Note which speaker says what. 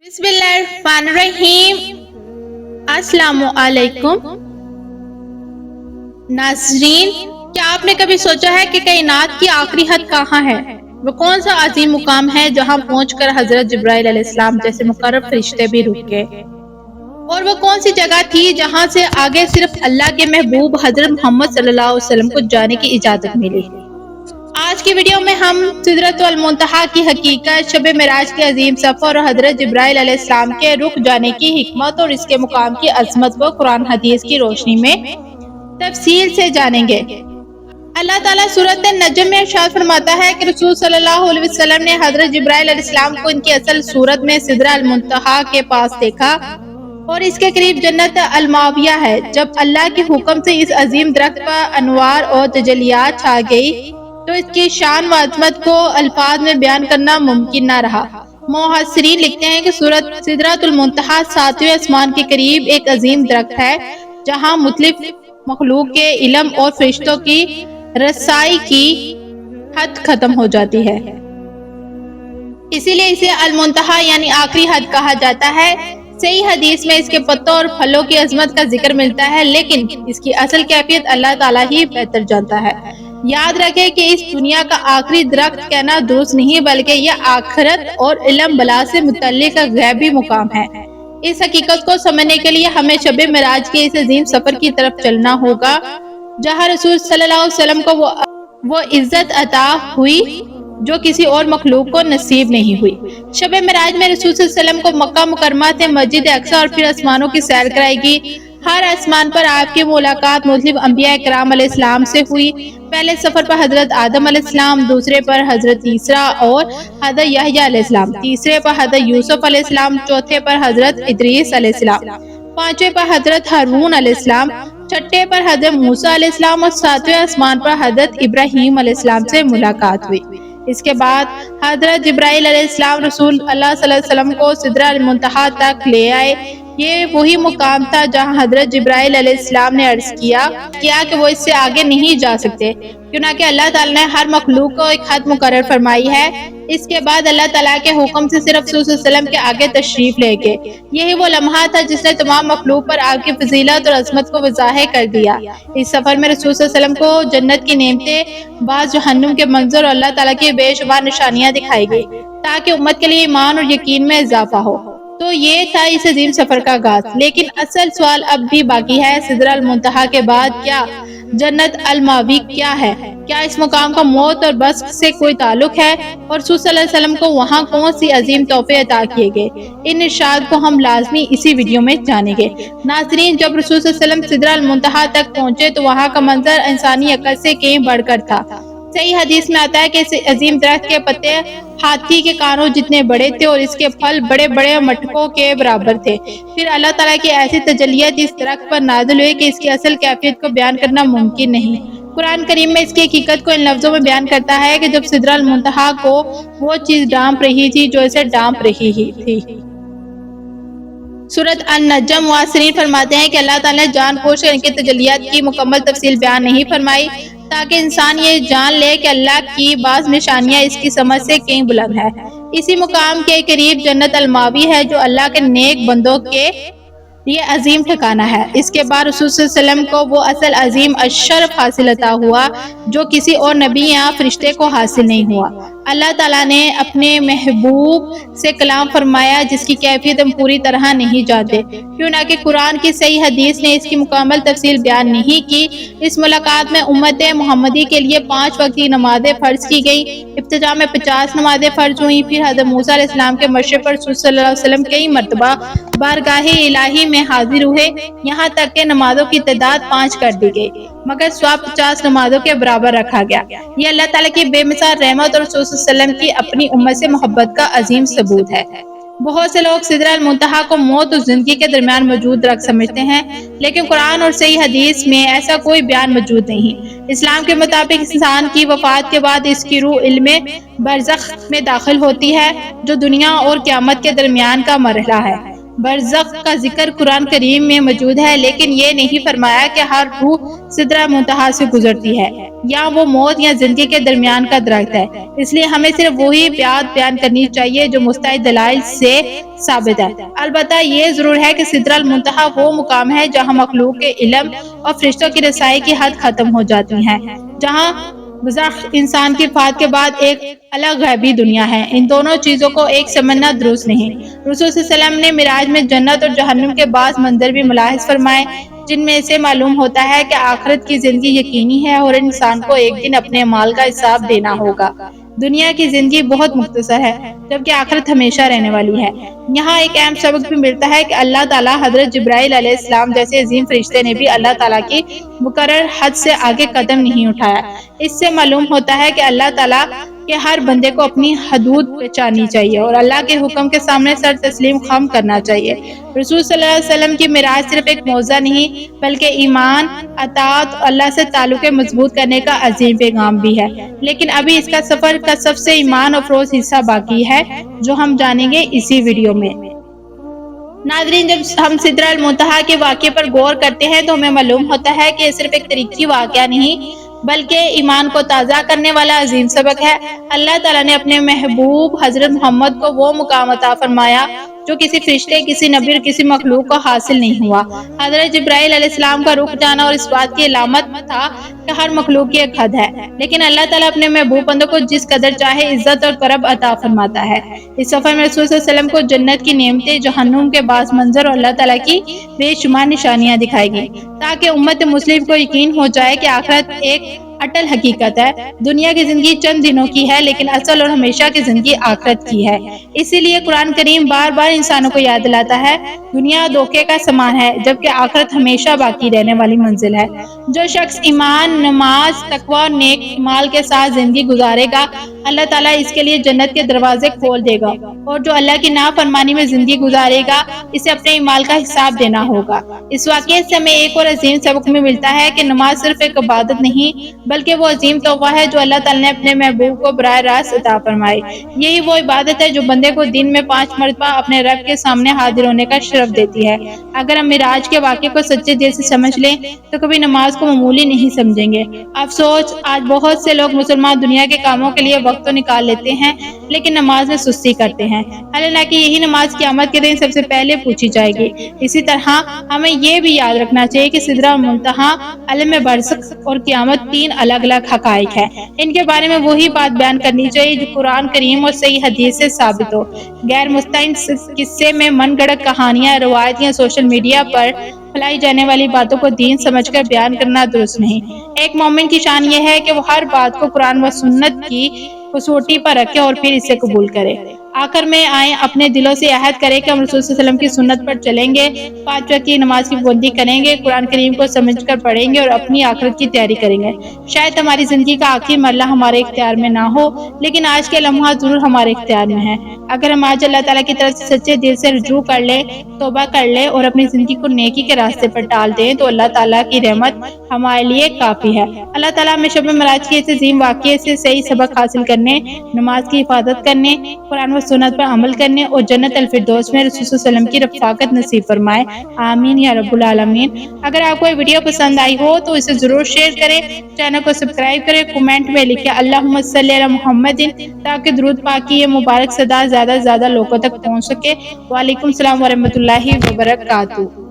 Speaker 1: बिस्मिल्लाहिर्रहमानिर्रहीम। अस्सलामुअलैकुम नाज़रीन, क्या आपने कभी सोचा है कि कायनात की आखिरी हद कहाँ है? वो कौन सा अजीम मुकाम है जहाँ पहुंचकर हजरत जिब्राइल अलैहिस्सलाम जैसे मुकर्रब फरिश्ते भी रुक गए? और वो कौन सी जगह थी जहाँ से आगे सिर्फ अल्लाह के महबूब हजरत मोहम्मद सल्लल्लाहु अलैहि वसल्लम को जाने की इजाजत मिली? आज की वीडियो में हम सिदरतुल मुंतहा की हकीकत, शब मेराज के अजीम सफर और हजरत जिब्राइल अलैहिस्सलाम के रुक जाने की हिकमत और इसके मुकाम की अजमत को कुरान हदीस की रोशनी में तफसील से जानेंगे। अल्लाह ताला सूरत नजम में इरशाद फरमाता है कि रसूल सल्लल्लाहु अलैहि वसल्लम ने हजरत जिब्राइल अलैहिस्सलाम को इनकी असल सूरत में सिदरतुल मुंतहा के पास देखा और इसके करीब जन्नत अलमाविया है। जब अल्लाह के हुक्म से इस अजीम दरख्त पर अनवार और तजलियात छा गई तो इसकी शान व अजमत को अल्फाज में बयान करना मुमकिन न रहा। मुहस्सिरीन लिखते हैं कि सूरत सिदरतुल मुंतहा सातवें आसमान के करीब एक अजीम दरख्त है जहाँ मुख्तलिफ मखलूक के इल्म और फरिश्तों की रसाई की हद खत्म हो जाती है, इसीलिए इसे अल मुंतहा यानी आखिरी हद कहा जाता है। सही हदीस में इसके पत्तों और फलों की अजमत का जिक्र मिलता है, लेकिन इसकी असल कैफियत अल्लाह ताला ही बेहतर जानता है। याद रखें कि इस दुनिया का आखिरी दरख्त कहना दुरुस्त नहीं, बल्कि यह आखिरत और इल्म बला से मुतल्लिक गैबी मुकाम है। इस हकीकत को समझने के लिए हमें शब मेराज के इस अजीम सफर की तरफ चलना होगा, जहाँ रसूल सल्लल्लाहु अलैहि वसल्लम को वो इज्जत अता हुई जो किसी और मखलूक को नसीब नहीं हुई। शब मेराज में रसूल सल्लल्लाहु अलैहि वसल्लम को मक्का मुकरमा से मस्जिद अक्सा और फिर आसमानों की सैर कराएगी। हर आसमान पर आपकी मुलाकात मुख्तलिफ अंबिया इकराम अलैहिस्सलाम से हुई। पहले सफर पर हजरत आदम अलैहिस्सलाम, दूसरे पर हजरत ईसा और हजरत यहया अलैहिस्सलाम, तीसरे पर हजरत यूसुफ अलैहिस्सलाम, चौथे पर हजरत इदरीस अलैहिस्सलाम, पांचवें पर हजरत हारून अलैहिस्सलाम, छठे पर हजरत मूसा अलैहिस्सलाम और सातवें आसमान पर हजरत इब्राहीम अलैहिस्सलाम से मुलाकात हुई। इसके बाद हजरत जिब्राइल अलैहिस्सलाम रसूल अल्लाह सल्लल्लाहु अलैहि वसल्लम को सिदरतुल मुंतहा तक ले आए। ये वही मुकाम था जहां हजरत जिब्राइल अलैहिस्सलाम ने अर्ज किया कि वो इससे आगे नहीं जा सकते, क्योंकि अल्लाह ताला ने हर मखलूक को एक हद मुकर्रर फरमाई है। इसके बाद अल्लाह ताला के हुक्म से सिर्फ रसूल सल्लल्लाहु अलैहि वसल्लम के आगे तशरीफ ले गए। यही वो लम्हा था जिसने तमाम मखलूक पर आपकी फजीलत और अजमत को वाज़ेह कर दिया। इस सफर में रसूल सल्लल्लाहु अलैहि वसल्लम को जन्नत की नेमतें, बाज़ जहन्नुम के मंजर और अल्लाह ताला की बेशुमार निशानियां दिखाई गई, ताकि उम्मत के लिए ईमान और यकीन में इजाफा हो। तो ये था इस अजीम सफर का आगाज। लेकिन असल सवाल अब भी बाकी है, सिदरतुल मुंतहा के बाद क्या? जन्नत अलमावी क्या है? क्या इस मुकाम का मौत और बस से कोई ताल्लुक है? और रसूल सल्लल्लाहु अलैहि वसल्लम को वहाँ कौन सी अजीम तोहफे अता किए गए? इन इरशाद को हम लाजमी इसी वीडियो में जानेंगे। नाज़रीन, जब रसूल सल्लल्लाहु अलैहि वसल्लम सिदरतुल मुंतहा तक पहुँचे तो वहाँ का मंजर इंसानी अकल से कहीं बढ़कर था। सही हदीस में आता है कि इस अजीम दरख्त के पत्ते हाथी के कानों जितने बड़े थे और इसके फल बड़े बड़े मटकों के बराबर थे। फिर अल्लाह ताला की ऐसी तजल्लियात इस दरख्त पर नाज़िल हुई कि इसकी असल कैफियत को बयान करना मुमकिन नहीं। कुरान करीम में इसकी हकीकत को इन लफ्जों में बयान करता है कि जब सिदरतुल मुंतहा को वो चीज डांप रही थी जो इसे डांप रही ही थी। सूरत अन-नजम मुफस्सिरीन फरमाते हैं कि अल्लाह ताला ने जानबूझकर इनकी तजल्लियात की मुकम्मल तफसील बयान नहीं फरमाई, ताकि इंसान ये जान ले कि अल्लाह की बाज़ निशानियां इसकी समझ से कहीं बुलंद है। इसी मुकाम के करीब जन्नत अलमावी है, जो अल्लाह के नेक बंदों के ये अजीम ठिकाना है। इसके बाद रसूल सल्लल्लाहु अलैहि वसल्लम को वो असल अजीम अशरफ हासिल अता हुआ जो किसी और नबी या फरिश्ते को हासिल नहीं हुआ। अल्लाह ताला ने अपने महबूब से कलाम फरमाया जिसकी कैफियत हम पूरी तरह नहीं जानते, क्यों ना कि कुरान की सही हदीस ने इसकी मुकम्मल तफसील बयान नहीं की। इस मुलाकात में उम्मत मुहम्मदी के लिए 5 वक्त की नमाजें फर्ज की गई। इब्तिदा में 50 नमाजें फर्ज हुई। फिर हज़रत मूसा अलैहिस्सलाम के मशरे पर रसूल सल्लल्लाहु अलैहि वसल्लम कई मरतबा बारगाहे इलाही में हाजिर हुए, यहाँ तक के नमाजों की तादाद 5 कर दी गई, मगर सवाब 50 नमाजों के बराबर रखा गया। ये अल्लाह ताला की बेमिसाल रहमत और रसूल सल्लल्लाहु अलैहि वसल्लम की अपनी उम्मत से मोहब्बत का अजीम सबूत है। बहुत से लोग सिदरतुल मुंतहा को मौत और जिंदगी के दरमियान मौजूद दरख्त समझते हैं, लेकिन कुरान और सही हदीस में ऐसा कोई बयान मौजूद नहीं। इस्लाम के मुताबिक इंसान की वफात के बाद इसकी रूह इल्मे बरज़ख में दाखिल होती है, जो दुनिया और क़यामत के दरमियान का मरहला है। برزخ کا ذکر قرآن کریم میں موجود ہے، لیکن یہ نہیں فرمایا کہ ہر روح سدرہ منتہا سے گزرتی ہے یا وہ موت یا زندگی کے درمیان کا درخت ہے۔ اس لیے ہمیں صرف وہی بات بیان کرنی چاہیے جو مستعد دلائل سے ثابت ہے۔ البتہ یہ ضرور ہے کہ سدرہ المنتہا وہ مقام ہے جہاں مخلوق کے علم اور فرشتوں کی رسائی کی حد ختم ہو جاتی ہے، جہاں برزخ انسان کی وفات کے بعد ایک الگ غیبی دنیا ہے۔ ان دونوں چیزوں کو ایک سمجھنا درست نہیں۔ رسول صلی اللہ علیہ وسلم نے معراج میں جنت اور جہنم کے بعض منظر بھی ملاحظ فرمائے، جن میں سے معلوم ہوتا ہے کہ آخرت کی زندگی یقینی ہے اور انسان کو ایک دن اپنے اعمال کا حساب دینا ہوگا۔ دنیا کی زندگی بہت مختصر ہے، جبکہ آخرت ہمیشہ رہنے والی ہے۔ یہاں ایک اہم سبق بھی ملتا ہے کہ اللہ تعالیٰ حضرت جبرائیل علیہ السلام جیسے عظیم فرشتے نے بھی اللہ تعالیٰ کی مقرر حد سے آگے قدم نہیں اٹھایا۔ اس سے معلوم ہوتا ہے کہ اللہ تعالیٰ کہ ہر بندے کو اپنی حدود پہچاننی چاہیے اور اللہ کے حکم کے سامنے سر تسلیم خم کرنا چاہیے۔ رسول صلی اللہ علیہ وسلم کی معراج صرف ایک معجزہ نہیں بلکہ ایمان، اطاعت اور اللہ سے تعلق مضبوط کرنے کا عظیم پیغام بھی ہے۔ لیکن ابھی اس کا سفر کا سب سے ایمان افروز حصہ باقی ہے، جو ہم جانیں گے اسی ویڈیو میں۔ ناظرین، جب ہم سدرہ المنتہا کے واقعے پر غور کرتے ہیں تو ہمیں معلوم ہوتا ہے کہ یہ صرف ایک تاریخی واقعہ نہیں بلکہ ایمان کو تازہ کرنے والا عظیم سبق ہے۔ اللہ تعالیٰ نے اپنے محبوب حضرت محمد کو وہ مقام عطا فرمایا جو کسی فرشتے، کسی نبی اور کسی مخلوق کو حاصل نہیں ہوا۔ حضرت جبرائیل علیہ السلام کا رک جانا اور اس بات کی علامت تھا کہ ہر مخلوق کی ایک حد ہے، لیکن اللہ تعالیٰ اپنے محبوب بندوں کو جس قدر چاہے عزت اور کرب عطا فرماتا ہے۔ اس سفر میں رسول صلی اللہ علیہ وسلم کو جنت کی نعمتیں، جہنم کے بعض منظر اور اللہ تعالیٰ کی بے شمار نشانیاں دکھائی گئیں، تاکہ امت مسلم کو یقین ہو جائے کہ آخرت ایک اٹل حقیقت ہے۔ دنیا کی زندگی چند دنوں کی ہے، لیکن اصل اور ہمیشہ کی زندگی آخرت کی ہے۔ اسی لیے قرآن کریم بار بار انسانوں کو یاد دلاتا ہے، دنیا دھوکے کا سامان ہے، جبکہ آخرت ہمیشہ باقی رہنے والی منزل ہے۔ جو شخص ایمان، نماز، تقوی اور نیک اعمال کے ساتھ زندگی گزارے گا، اللہ تعالیٰ اس کے لیے جنت کے دروازے کھول دے گا، اور جو اللہ کی نافرمانی میں زندگی گزارے گا، اسے اپنے اعمال کا حساب دینا ہوگا۔ اس واقعے سے ہمیں ایک اور عظیم سبق میں ملتا ہے کہ نماز صرف ایک عبادت نہیں بلکہ وہ عظیم تحفہ ہے جو اللہ تعالیٰ نے اپنے محبوب کو براہ راست عطا فرمائی۔ یہی وہ عبادت ہے جو بندے کو دن میں 5 مرتبہ اپنے رب کے سامنے حاضر ہونے کا شرف دیتی ہے۔ اگر ہم معراج کے واقعے کو سچے دل سے سمجھ لیں تو کبھی نماز کو معمولی نہیں سمجھیں گے۔ افسوس، آج بہت سے لوگ مسلمان دنیا کے کاموں کے لیے وقت تو نکال لیتے ہیں لیکن نماز میں سستی کرتے ہیں، حالانکہ یہی نماز قیامت کے دن سب سے پہلے پوچھی جائے گی۔ اسی طرح ہمیں یہ بھی یاد رکھنا چاہیے کہ سدرہ منتہا، عالم برزخ اور قیامت 3 الگ الگ حقائق ہیں۔ ان کے بارے میں وہی بات بیان کرنی چاہیے جو قرآن کریم اور صحیح حدیث سے ثابت ہو۔ غیر مستند قصے میں من گھڑت کہانیاں، روایت یا سوشل میڈیا پر پھیلائی جانے والی باتوں کو دین سمجھ کر بیان کرنا درست نہیں۔ ایک مومن کی شان یہ ہے کہ وہ ہر بات کو قرآن و سنت کی کسوٹی پر رکھے اور پھر اسے قبول کرے۔ آخر میں آئیں اپنے دلوں سے عہد کریں کہ ہم رسول صلی اللہ علیہ وسلم کی سنت پر چلیں گے، 5 وقت کی نماز کی پابندی کریں گے، قرآن کریم کو سمجھ کر پڑھیں گے اور اپنی آخرت کی تیاری کریں گے۔ شاید ہماری زندگی کا آخری مرحلہ ہمارے اختیار میں نہ ہو، لیکن آج کے لمحات ضرور ہمارے اختیار میں ہیں۔ اگر ہم آج اللہ تعالیٰ کی طرف سے سچے دل سے رجوع کر لیں، توبہ کر لیں اور اپنی زندگی کو نیکی کے راستے پر ڈال دیں تو اللہ تعالیٰ کی رحمت ہمارے لیے کافی ہے۔ اللہ تعالیٰ ہمیں شب معراج کے اس عظیم واقعے سے صحیح سبق حاصل کرنے، نماز کی حفاظت کرنے، قرآن و سنت پر عمل کرنے اور جنت الفردوس میں رسول صلی اللہ علیہ وسلم کی رفاقت نصیب فرمائے، آمین یا رب العالمین۔ اگر آپ کو یہ ویڈیو پسند آئی ہو تو اسے ضرور شیئر کریں، چینل کو سبسکرائب کریں، کمنٹ میں لکھیں اللہم صلی علی محمد تاکہ درود پاک کی یہ مبارک صدا زیادہ سے زیادہ لوگوں تک پہنچ سکے۔ وعلیکم السلام ورحمۃ اللہ وبرکاتہ۔